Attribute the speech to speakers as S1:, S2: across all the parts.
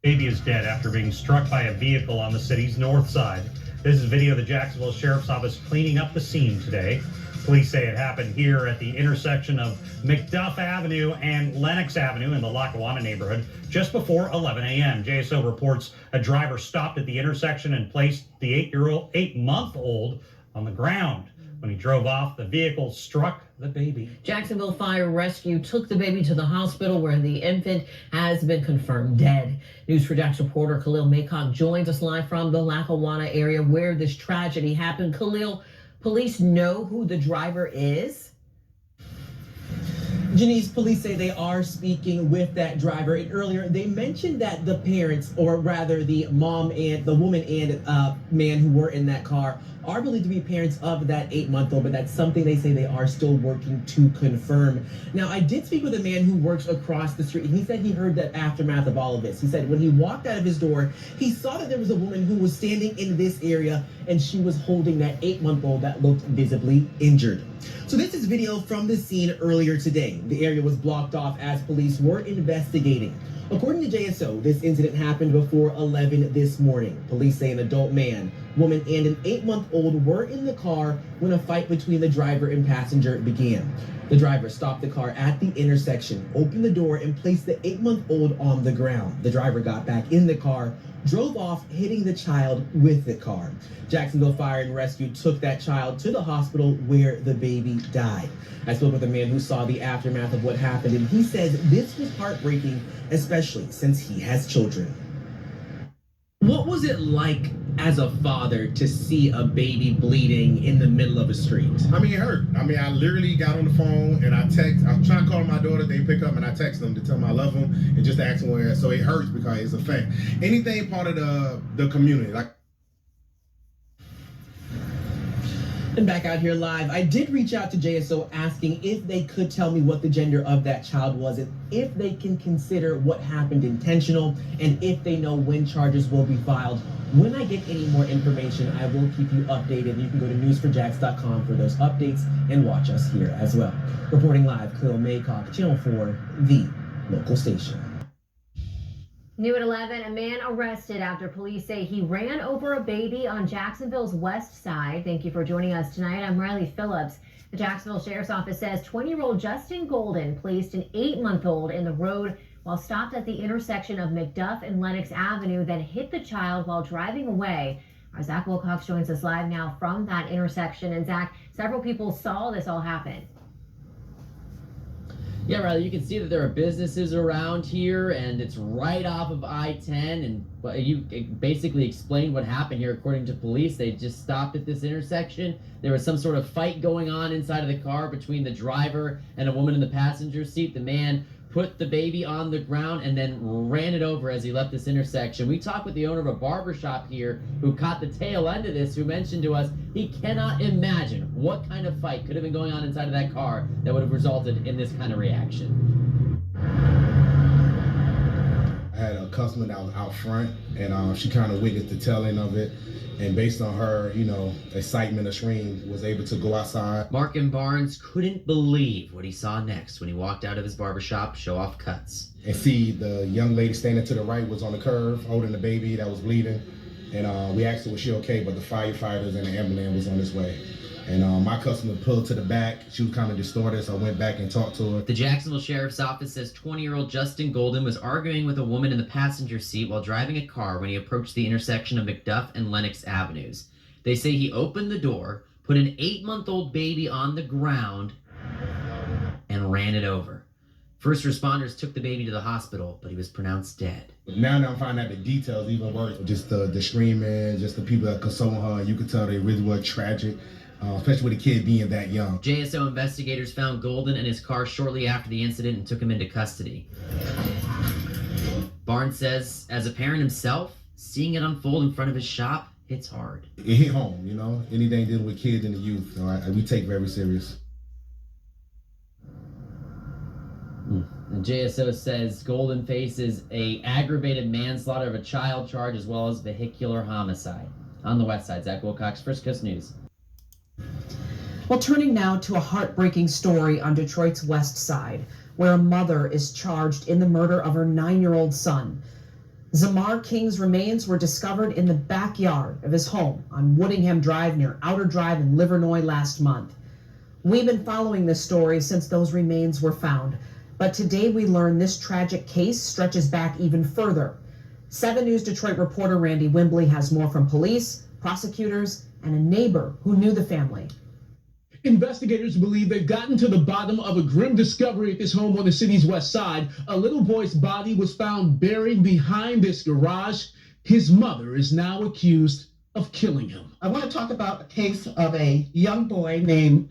S1: Baby is dead after being struck by a vehicle on the city's north side. This is video of the Jacksonville Sheriff's Office cleaning up the scene today. Police say it happened here at the intersection of McDuff Avenue and Lenox Avenue in the Lackawanna neighborhood just before 11 a.m. JSO reports a driver stopped at the intersection and placed the 8-month-old on the ground. When he drove off, the vehicle struck the baby.
S2: Jacksonville Fire Rescue took the baby to the hospital where the infant has been confirmed dead. News4Jax reporter Khalil Maycock joins us live from the Lackawanna area where this tragedy happened. Khalil, police know who the driver is?
S3: Janice, police say they are speaking with that driver. And earlier, they mentioned that the parents, or rather the mom and the woman and man who were in that car, are believed to be parents of that 8-month-old, but that's something they say they are still working to confirm. Now, I did speak with a man who works across the street, and he said he heard the aftermath of all of this. He said when he walked out of his door, he saw that there was a woman who was standing in this area, and she was holding that 8-month-old that looked visibly injured. So this is video from the scene earlier today. The area was blocked off as police were investigating. According to JSO, this incident happened before 11 this morning. Police say an adult man, woman, and an 8-month-old were in the car when a fight between the driver and passenger began. The driver stopped the car at the intersection, opened the door, and placed the 8-month-old on the ground. The driver got back in the car, drove off, hitting the child with the car. Jacksonville Fire and Rescue took that child to the hospital where the baby died. I spoke with a man who saw the aftermath of what happened, and he says this was heartbreaking, especially since he has children. What was it like as a father to see a baby bleeding in the middle of a street?
S4: I mean, it hurt. I mean, I literally got on the phone and I was trying to call my daughter, they pick up, and I text them to tell them I love them and just to ask them where. So it hurts because it's a fact. Anything part of the community, like.
S3: And back out here live, I did reach out to JSO asking if they could tell me what the gender of that child was and if they can consider what happened intentional and if they know when charges will be filed. When I get any more information, I will keep you updated. You can go to news4jax.com for those updates and watch us here as well. Reporting live, Khalil Maycock, Channel 4, the local station.
S5: New at 11, a man arrested after police say he ran over a baby on Jacksonville's west side. Thank you for joining us tonight. I'm Riley Phillips. The Jacksonville Sheriff's Office says 20-year-old Justin Golden placed an 8-month-old in the road while stopped at the intersection of McDuff and Lenox Avenue, then hit the child while driving away. Our Zach Wilcox joins us live now from that intersection. And Zach, several people saw this all happen.
S6: Yeah, Riley, you can see that there are businesses around here, and it's right off of I-10, and you basically explained what happened here. According to police, they just stopped at this intersection. There was some sort of fight going on inside of the car between the driver and a woman in the passenger seat. The man put the baby on the ground and then ran it over as he left this intersection. We talked with the owner of a barbershop here who caught the tail end of this, who mentioned to us he cannot imagine what kind of fight could have been going on inside of that car that would have resulted in this kind of reaction.
S4: I had a customer that was out front, and she kind of witnessed the telling of it. And based on her, excitement or scream, was able to go outside.
S6: Markin Barnes couldn't believe what he saw next when he walked out of his barbershop, show off cuts.
S4: And see the young lady standing to the right was on the curb, holding the baby that was bleeding. And we asked her, was she okay? But the firefighters and the ambulance was on its way. And my customer pulled to the back. She was kind of distorted, so I went back and talked to her.
S6: The Jacksonville Sheriff's Office says 20-year-old Justin Golden was arguing with a woman in the passenger seat while driving a car when he approached the intersection of McDuff and Lenox Avenues. They say he opened the door, put an 8-month-old baby on the ground, and ran it over. First responders took the baby to the hospital, but he was pronounced dead.
S4: Now I'm finding out the details even worse. Just the screaming, just the people that consoling her. You could tell they really were tragic. Especially with a kid being that young.
S6: JSO investigators found Golden in his car shortly after the incident and took him into custody. Barnes says, as a parent himself, seeing it unfold in front of his shop hits hard.
S4: It hit home, anything dealing with kids and the youth, we take very serious.
S6: And JSO says Golden faces a aggravated manslaughter of a child charge as well as vehicular homicide. On the west side, Zach Wilcox, First Coast News.
S2: Well, turning now to a heartbreaking story on Detroit's west side, where a mother is charged in the murder of her 9-year-old son. Zamar King's remains were discovered in the backyard of his home on Woodingham Drive near Outer Drive in Livernois last month. We've been following this story since those remains were found, but today we learned this tragic case stretches back even further. 7 News Detroit reporter Randy Wimbley has more from police, prosecutors, and a neighbor who knew the family.
S7: Investigators believe they've gotten to the bottom of a grim discovery at this home on the city's west side. A little boy's body was found buried behind this garage. His mother is now accused of killing him.
S8: I want to talk about a case of a young boy named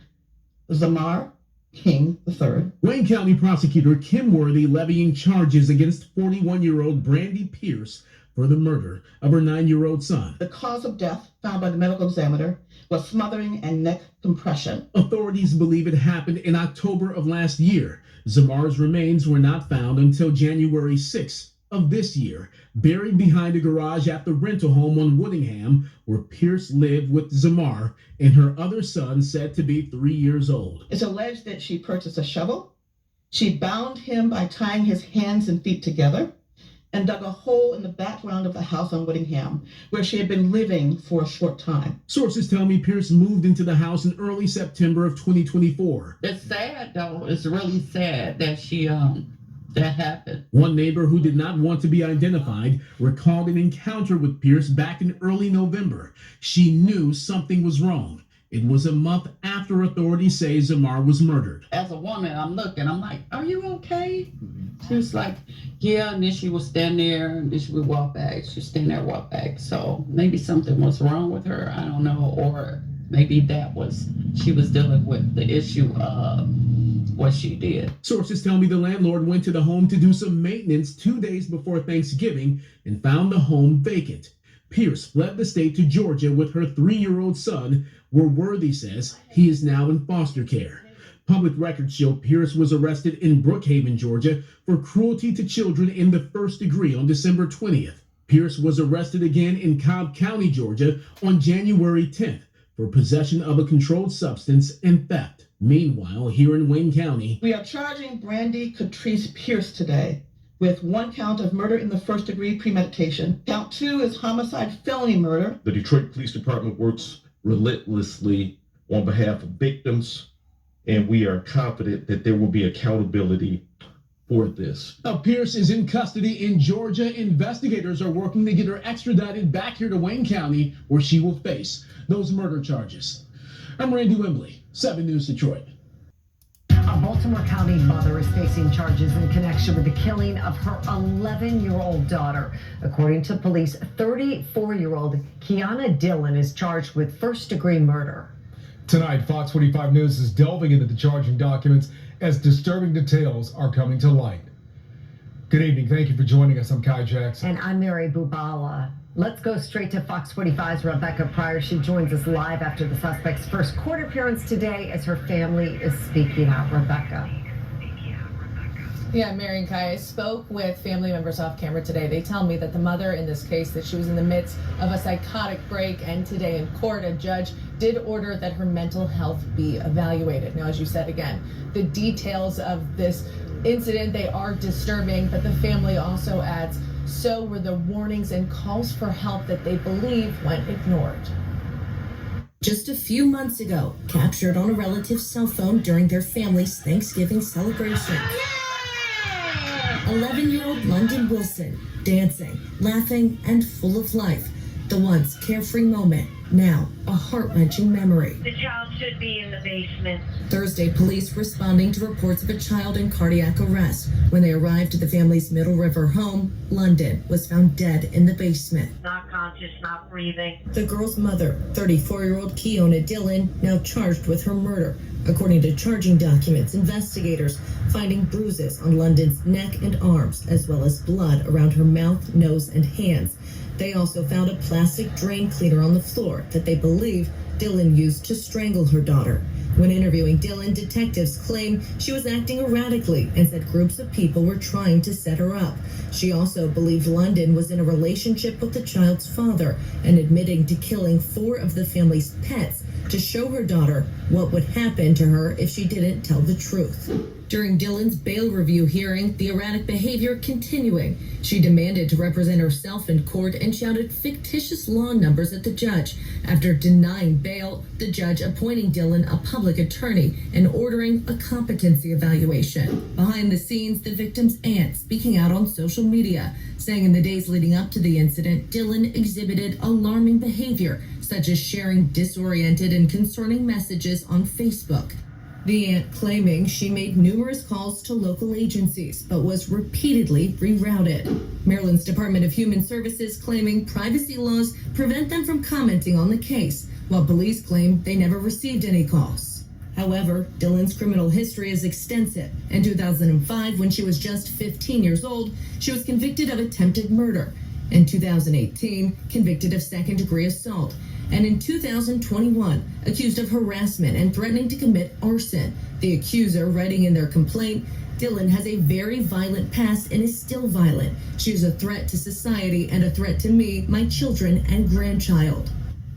S8: Zamar King III.
S7: Wayne County prosecutor Kim Worthy levying charges against 41-year-old Brandy Pierce for the murder of her 9-year-old son.
S8: The cause of death found by the medical examiner was smothering and neck compression.
S7: Authorities believe it happened in October of last year. Zamar's remains were not found until January 6th of this year, buried behind a garage at the rental home on Woodingham, where Pierce lived with Zamar and her other son, said to be 3 years old.
S8: It's alleged that she purchased a shovel. She bound him by tying his hands and feet together and dug a hole in the background of the house on Woodingham, where she had been living for a short time.
S7: Sources tell me Pierce moved into the house in early September of 2024.
S9: It's sad, though. It's really sad that that happened.
S7: One neighbor who did not want to be identified recalled an encounter with Pierce back in early November. She knew something was wrong. It was a month after authorities say Zamar was murdered.
S9: As a woman, I'm like, are you okay? She was like, yeah, and then she would stand there, and then she would walk back. She'd stand there, walk back. So maybe something was wrong with her, I don't know, or maybe she was dealing with the issue of what she did.
S7: Sources tell me the landlord went to the home to do some maintenance 2 days before Thanksgiving and found the home vacant. Pierce fled the state to Georgia with her 3-year-old son, where Worthy says he is now in foster care. Public records show Pierce was arrested in Brookhaven, Georgia, for cruelty to children in the first degree on December 20th. Pierce was arrested again in Cobb County, Georgia, on January 10th for possession of a controlled substance and theft. Meanwhile, here in Wayne County,
S8: We are charging Brandy Catrice Pierce today with 1 count of murder in the first degree premeditation. Count 2 is homicide felony murder.
S10: The Detroit Police Department works relentlessly on behalf of victims, and we are confident that there will be accountability for this.
S7: now Pierce is in custody in Georgia. Investigators are working to get her extradited back here to Wayne County, where she will face those murder charges. I'm Randy Wimbley, 7 News Detroit.
S11: A Baltimore County mother is facing charges in connection with the killing of her 11-year-old daughter. According to police, 34-year-old Kiana Dillon is charged with first-degree murder.
S12: Tonight, Fox 45 News is delving into the charging documents as disturbing details are coming to light. Good evening. Thank you for joining us. I'm Kai Jackson.
S11: And I'm Mary Bubala. Let's go straight to Fox 45's Rebecca Pryor. She joins us live after the suspect's first court appearance today as her family is speaking out. Rebecca.
S13: Yeah, Mary and Kai, I spoke with family members off camera today. They tell me that the mother in this case, that she was in the midst of a psychotic break, and today in court, a judge did order that her mental health be evaluated. Now, as you said again, the details of this incident, they are disturbing, but the family also adds, so were the warnings and calls for help that they believe went ignored.
S14: Just a few months ago, captured on a relative's cell phone during their family's Thanksgiving celebration. 11-year-old London Wilson, dancing, laughing, and full of life. The once carefree moment, now a heart-wrenching memory.
S15: The child should be in the basement.
S14: Thursday, police responding to reports of a child in cardiac arrest. When they arrived at the family's Middle River home, London was found dead in the basement.
S15: Not conscious, not breathing.
S14: The girl's mother, 34-year-old Kiana Dillon, now charged with her murder. According to charging documents, investigators finding bruises on London's neck and arms, as well as blood around her mouth, nose, and hands. They also found a plastic drain cleaner on the floor that they believe Dillon used to strangle her daughter. When interviewing Dillon, detectives claim she was acting erratically and said groups of people were trying to set her up. She also believed London was in a relationship with the child's father and admitting to killing 4 of the family's pets to show her daughter what would happen to her if she didn't tell the truth. During Dylan's bail review hearing, the erratic behavior continuing. She demanded to represent herself in court and shouted fictitious law numbers at the judge. After denying bail, the judge appointing Dylan a public attorney and ordering a competency evaluation. Behind the scenes, the victim's aunt speaking out on social media, saying in the days leading up to the incident, Dylan exhibited alarming behavior, such as sharing disoriented and concerning messages on Facebook. The aunt claiming she made numerous calls to local agencies, but was repeatedly rerouted. Maryland's Department of Human Services claiming privacy laws prevent them from commenting on the case, while police claim they never received any calls. However, Dylan's criminal history is extensive. In 2005, when she was just 15 years old, she was convicted of attempted murder. In 2018, convicted of second-degree assault. And in 2021, accused of harassment and threatening to commit arson. The accuser writing in their complaint, Dylan has a very violent past and is still violent. She is a threat to society and a threat to me, my children, and grandchild.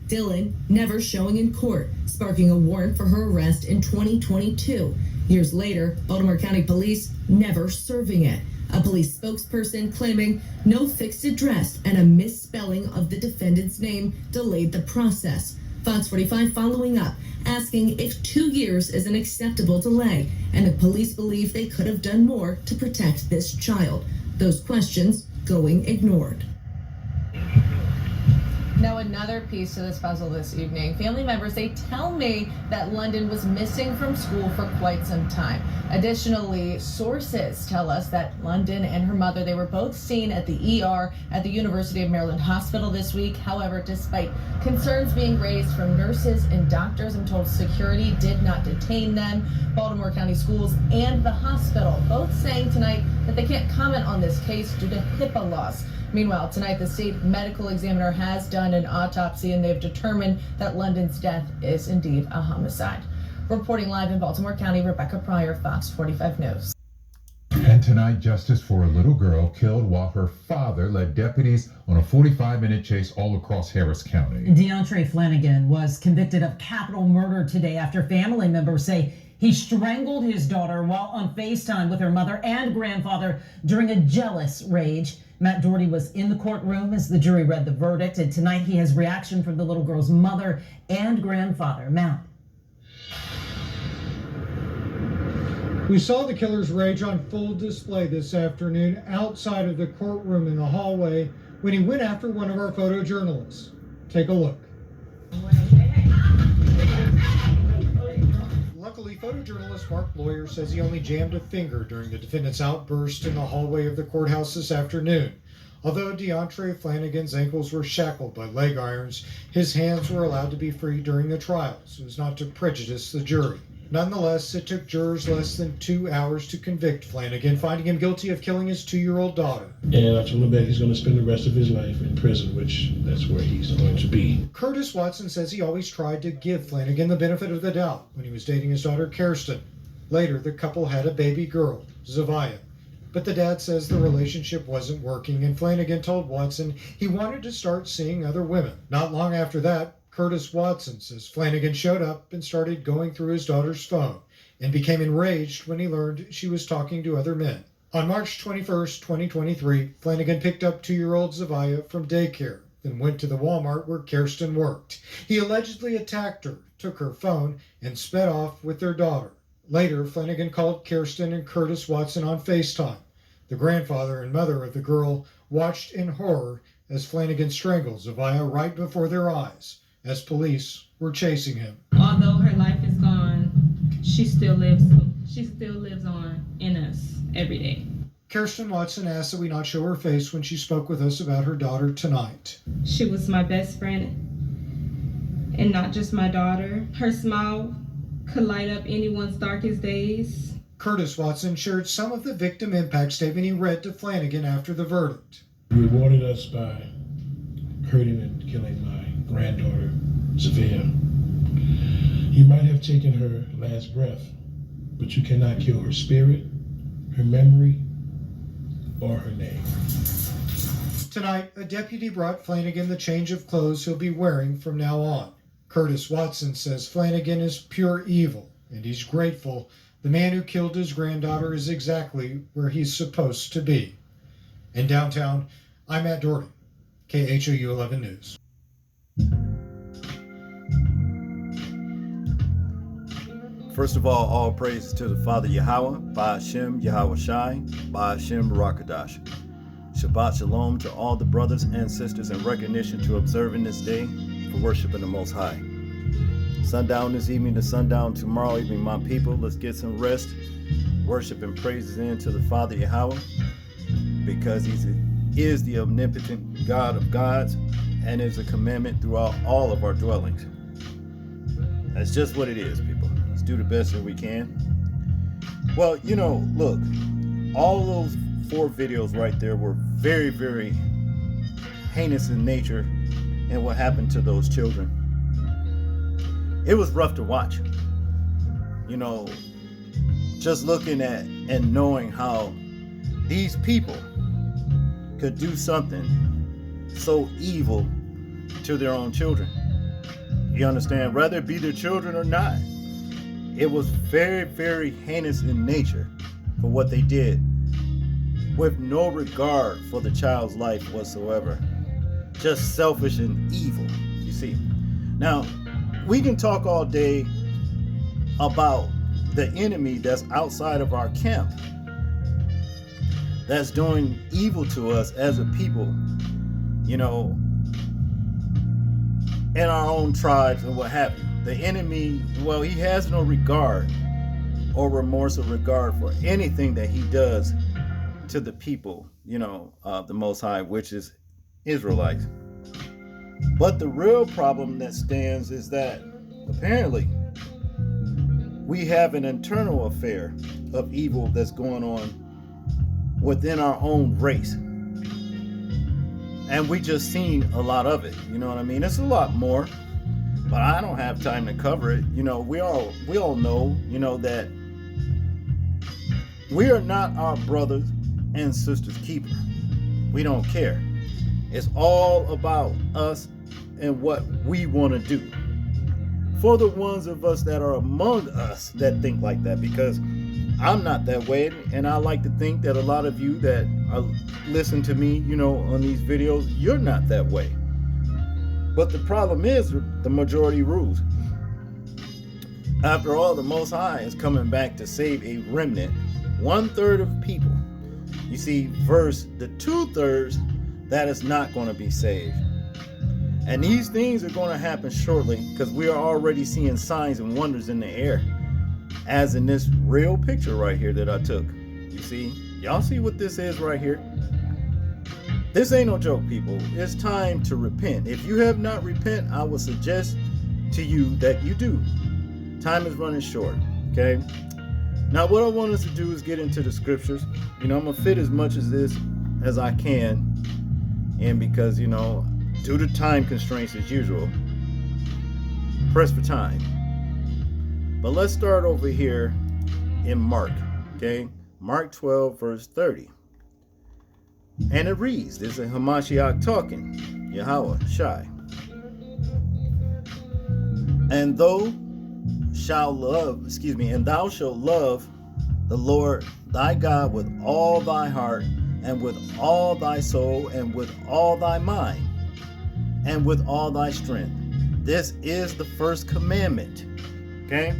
S14: Dylan never showing in court, sparking a warrant for her arrest in 2022. Years later, Baltimore County Police never serving it. A police spokesperson claiming no fixed address and a misspelling of the defendant's name delayed the process. Fox 45 following up, asking if 2 years is an acceptable delay, and the police believe they could have done more to protect this child. Those questions going ignored.
S13: Now, another piece to this puzzle this evening. Family members, they tell me that London was missing from school for quite some time. Additionally, sources tell us that London and her mother, they were both seen at the ER at the University of Maryland Hospital this week. However, despite concerns being raised from nurses and doctors, I'm told security did not detain them. Baltimore County Schools and the hospital both saying tonight that they can't comment on this case due to HIPAA laws. Meanwhile, tonight the state medical examiner has done an autopsy and they've determined that London's death is indeed a homicide. Reporting live in Baltimore County, Rebecca Pryor, Fox 45 News.
S16: And tonight, justice for a little girl killed while her father led deputies on a 45-minute chase all across Harris County.
S17: DeAndre Flanagan was convicted of capital murder today after family members say he strangled his daughter while on FaceTime with her mother and grandfather during a jealous rage. Matt Doherty was in the courtroom as the jury read the verdict, and tonight he has reaction from the little girl's mother and grandfather. Matt.
S18: We saw the killer's rage on full display this afternoon outside of the courtroom in the hallway when he went after one of our photojournalists. Take a look. Luckily, photojournalist Mark Lawyer says he only jammed a finger during the defendant's outburst in the hallway of the courthouse this afternoon. Although DeAndre Flanagan's ankles were shackled by leg irons, his hands were allowed to be free during the trial so as not to prejudice the jury. Nonetheless, it took jurors less than 2 hours to convict Flanagan, finding him guilty of killing his 2-year-old daughter.
S19: And I told him that he's going to spend the rest of his life in prison, which that's where he's going to be.
S18: Curtis Watson says he always tried to give Flanagan the benefit of the doubt when he was dating his daughter Kirsten. Later, the couple had a baby girl, Zavia. But the dad says the relationship wasn't working, and Flanagan told Watson he wanted to start seeing other women. Not long after that, Curtis Watson says Flanagan showed up and started going through his daughter's phone and became enraged when he learned she was talking to other men. On March 21st, 2023, Flanagan picked up 2-year-old Zavia from daycare, then went to the Walmart where Kirsten worked. He allegedly attacked her, took her phone, and sped off with their daughter. Later, Flanagan called Kirsten and Curtis Watson on FaceTime. The grandfather and mother of the girl watched in horror as Flanagan strangled Zavia right before their eyes, as police were chasing him.
S20: Although her life is gone, she still lives on in us every day.
S18: Kirsten Watson asked that we not show her face when she spoke with us about her daughter tonight.
S20: She was my best friend, and not just my daughter. Her smile could light up anyone's darkest days.
S18: Curtis Watson shared some of the victim impact statement he read to Flanagan after the verdict.
S19: He rewarded us by hurting and killing my granddaughter, Zavia. You might have taken her last breath, but you cannot kill her spirit, her memory, or her name.
S18: Tonight, a deputy brought Flanagan the change of clothes he'll be wearing from now on. Curtis Watson says Flanagan is pure evil, and he's grateful The man who killed his granddaughter is exactly where he's supposed to be. In downtown, I'm Matt Doherty, KHOU 11 News.
S21: First of all praise to the Father Yahweh, Ba'ashem Yahweh Shai, Ba'ashem Barakadash. Shabbat Shalom to all the brothers and sisters in recognition to observing this day for worshiping the Most High. Sundown this evening to sundown tomorrow evening, my people. Let's get some rest, worship and praises into the Father Yahweh, because He is the omnipotent God of gods and is a commandment throughout all of our dwellings. That's just what it is, people. Let's do the best that we can. Well, look, all those 4 videos right there were very, very heinous in nature, and what happened to those children. It was rough to watch. Just looking at and knowing how these people could do something so evil to their own children. You understand? Whether it be their children or not. It was very, very heinous in nature for what they did, with no regard for the child's life whatsoever. Just selfish and evil, you see. Now, we can talk all day about the enemy that's outside of our camp, that's doing evil to us as a people, in our own tribes and what have you. The enemy, well, he has no regard or remorse or regard for anything that he does to the people, of the Most High, which is Israelites. But the real problem that stands is that apparently we have an internal affair of evil that's going on within our own race. And we just seen a lot of it, you know what I mean? It's a lot more, but I don't have time to cover it. We all know, that we are not our brothers and sisters' keeper. We don't care. It's all about us and what we want to do. For the ones of us that are among us that think like that, because I'm not that way, and I like to think that a lot of you that listen to me, on these videos, you're not that way. But the problem is the majority rules. After all, the Most High is coming back to save a remnant, 1/3 of people. You see, versus the 2/3 that is not going to be saved. And these things are going to happen shortly, because we are already seeing signs and wonders in the air, as in this real picture right here that I took. You see, y'all see what this is right here? This ain't no joke, people. It's time to repent. If you have not repent, I would suggest to you that you do. Time is running short, okay? Now, what I want us to do is get into the scriptures. I'm going to fit as much of this as I can. And because, due to time constraints as usual, press for time. But let's start over here in Mark, okay? Mark 12, verse 30. And it reads, this is Hamashiach talking, Yahweh Shai. And thou shalt love the Lord thy God with all thy heart, and with all thy soul, and with all thy mind, and with all thy strength. This is the first commandment. Okay?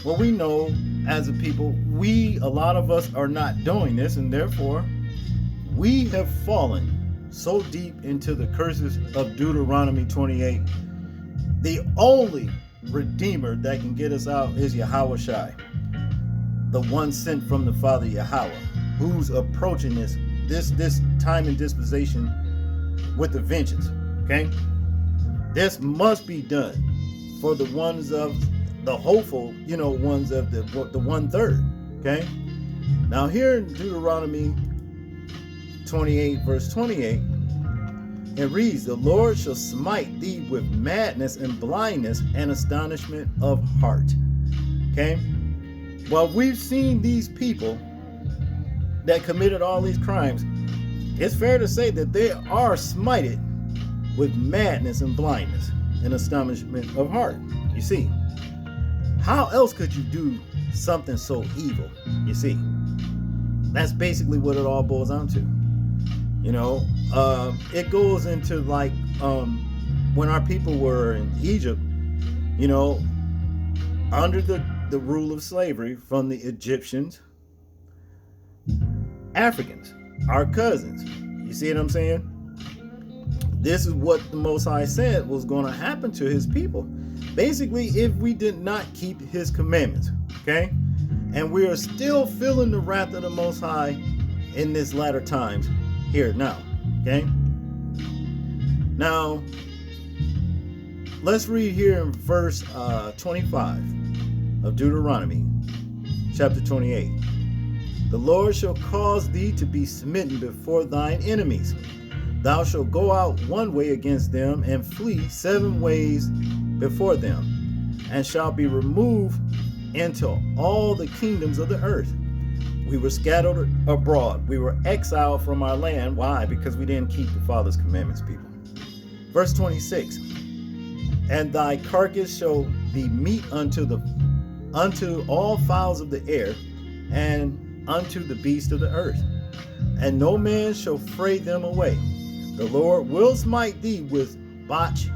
S21: Well, we know as a people, a lot of us are not doing this, and therefore we have fallen so deep into the curses of Deuteronomy 28. The only Redeemer that can get us out is Yahweh Shai, the one sent from the Father Yahweh, who's approaching this time and dispensation with a vengeance. Okay, this must be done for the ones of the hopeful, ones of the 1/3. Okay, now here in Deuteronomy 28, verse 28, it reads, the Lord shall smite thee with madness and blindness and astonishment of heart. Okay, well, we've seen these people that committed all these crimes. It's fair to say that they are smited with madness and blindness and astonishment of heart. You see, how else could you do something so evil. You see, that's basically what it all boils down to. You know, it goes into like when our people were in Egypt, you know, under the rule of slavery from the Egyptians, Africans, our cousins. You see what I'm saying? This is what the Most High said was going to happen to his people. Basically, if we did not keep his commandments, okay? And we are still feeling the wrath of the Most High in this latter times here now, okay? Now, let's read here in verse 25 of Deuteronomy, chapter 28. The Lord shall cause thee to be smitten before thine enemies. Thou shalt go out one way against them, and flee 7 ways before them, and shall be removed into all the kingdoms of the earth. We were scattered abroad. We were exiled from our land. Why? Because we didn't keep the Father's commandments, people. Verse 26. And thy carcass shall be meat unto all fowls of the air, and unto the beasts of the earth, and no man shall fray them away. The Lord will smite thee with botch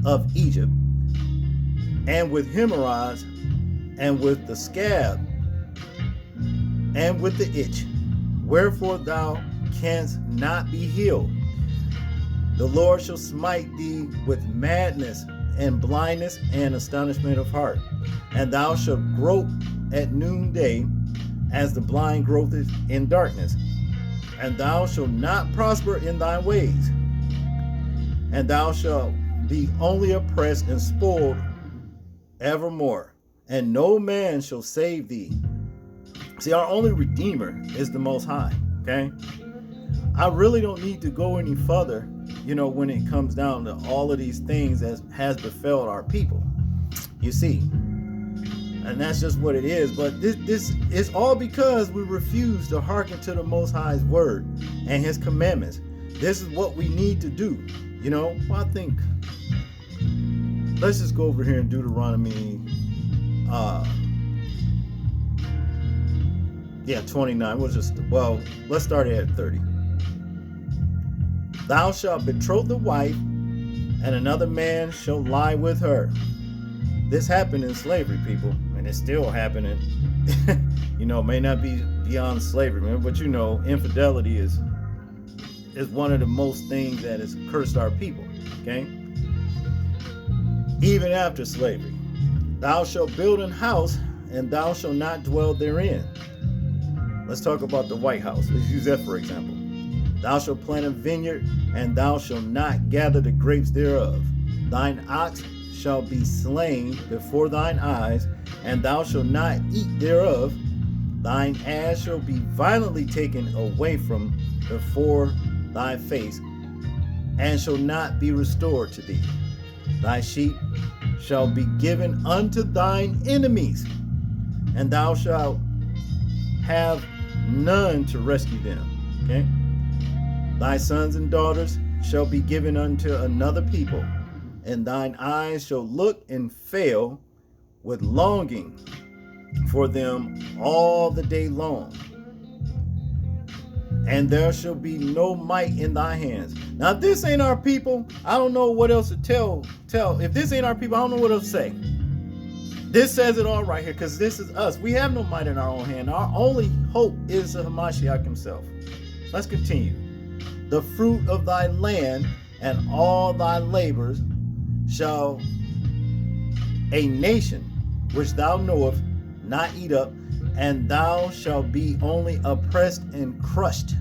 S21: of Egypt, and with hemorrhoids, and with the scab, and with the itch, wherefore thou canst not be healed. The Lord shall smite thee with madness and blindness and astonishment of heart, and thou shalt grope at noonday as the blind gropeth in darkness, and thou shalt not prosper in thy ways, and thou shalt be only oppressed and spoiled evermore, and no man shall save thee. See, our only Redeemer is the Most High, okay? I really don't need to go any further, you know, when it comes down to all of these things that has befell our people, you see. And that's just what it is. But this is all because we refuse to hearken to the Most High's word and his commandments. This is what we need to do. You know, well, I think, let's just go over here in Deuteronomy, 29. Let's start at 30. Thou shalt betroth the wife, and another man shall lie with her. This happened in slavery, people, and it's still happening. You know, may not be beyond slavery, man, but you know, infidelity is one of the most things that has cursed our people, okay? Even after slavery. Thou shalt build an house, and thou shalt not dwell therein. Let's talk about the White House. Let's use that for example. Thou shalt plant a vineyard, and thou shalt not gather the grapes thereof. Thine ox shall be slain before thine eyes, and thou shalt not eat thereof. Thine ass shall be violently taken away from before thy face, and shall not be restored to thee. Thy sheep shall be given unto thine enemies, and thou shalt have none to rescue them. Okay? Thy sons and daughters shall be given unto another people, and thine eyes shall look and fail with longing for them all the day long. And there shall be no might in thy hands. Now, if this ain't our people, I don't know what else to tell. If this ain't our people, I don't know what else to say. This says it all right here, because this is us. We have no might in our own hand. Our only hope is the Hamashiach himself. Let's continue. The fruit of thy land and all thy labors shall a nation which thou knowest not eat up, and thou shalt be only oppressed and crushed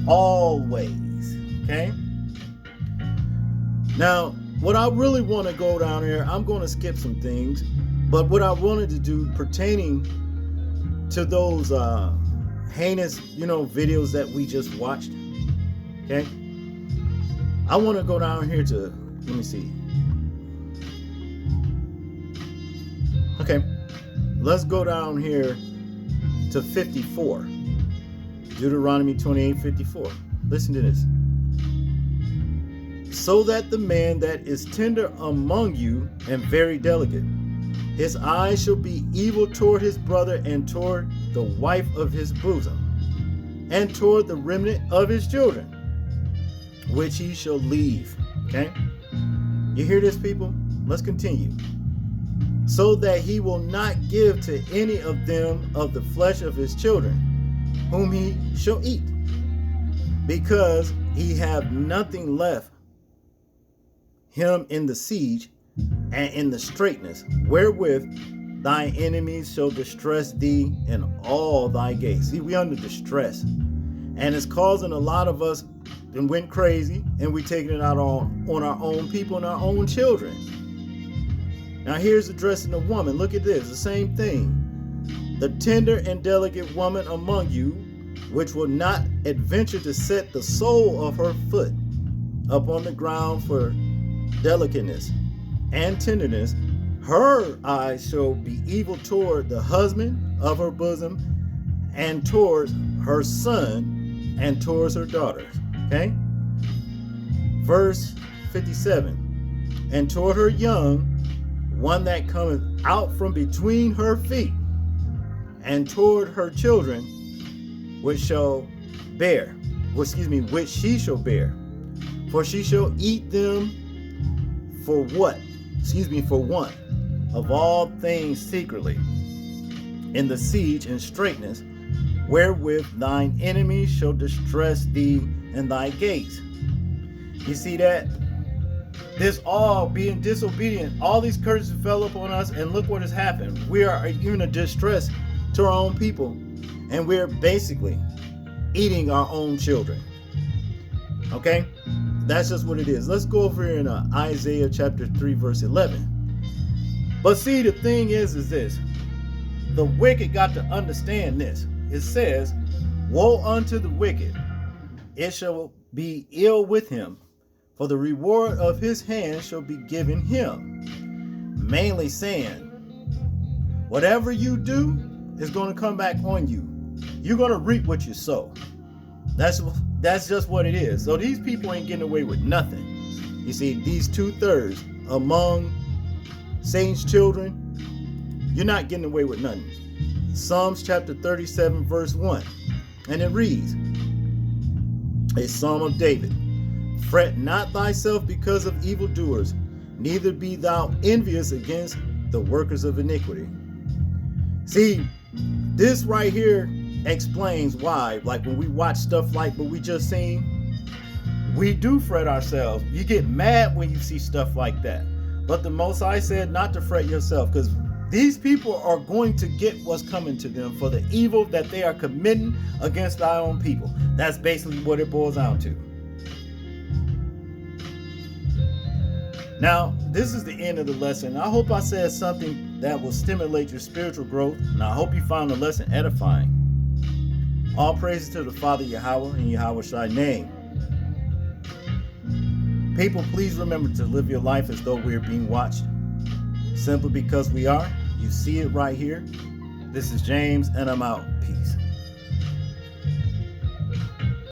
S21: always. Okay? Now, what I really want to go down here, I'm going to skip some things, but what I wanted to do pertaining to those heinous, videos that we just watched, okay? I want to go down here to, let me see. Okay, let's go down here to 54. Deuteronomy 28:54. Listen to this. So that the man that is tender among you and very delicate His eyes shall be evil toward his brother and toward the wife of his bosom, and toward the remnant of his children, which he shall leave. Okay? You hear this, people? Let's continue. So that he will not give to any of them of the flesh of his children, whom he shall eat, because he have nothing left him in the siege and in the straitness, wherewith thy enemies shall distress thee in all thy gates. See, we under distress, and it's causing a lot of us and went crazy, and we taking it out on our own people and our own children. Now here's addressing the woman. Look at this, the same thing. The tender and delicate woman among you, which will not adventure to set the sole of her foot upon the ground for delicateness and tenderness, her eyes shall be evil toward the husband of her bosom, and towards her son, and towards her daughters. Okay? Verse 57. And toward her young, one that cometh out from between her feet, and toward her children, which she shall bear. For she shall eat them for what? For want of all things secretly, in the siege and straitness, wherewith thine enemies shall distress thee in thy gates. You see that? This all being disobedient, all these curses fell upon us, and look what has happened. We are even a distress to our own people, and we're basically eating our own children. Okay? That's just what it is. Let's go over here in Isaiah chapter 3, verse 11. But see, the thing is this. The wicked got to understand this. It says, woe unto the wicked, it shall be ill with him, for the reward of his hand shall be given him. Mainly saying, whatever you do is going to come back on you. You're going to reap what you sow. That's just what it is. So these people ain't getting away with nothing. You see, these 2/3 among Satan's children, you're not getting away with nothing. Psalms chapter 37, verse 1. And it reads, a Psalm of David. Fret not thyself because of evildoers, neither be thou envious against the workers of iniquity. See, this right here explains why, like when we watch stuff like what we just seen, we do fret ourselves. You get mad when you see stuff like that. But the Most High said not to fret yourself, because these people are going to get what's coming to them for the evil that they are committing against our own people. That's basically what it boils down to. Now, this is the end of the lesson. I hope I said something that will stimulate your spiritual growth, and I hope you found the lesson edifying. All praises to the Father Yahweh and Yahweh Shai name. People, please remember to live your life as though we are being watched. Simply because we are. You see it right here. This is James, and I'm out. Peace.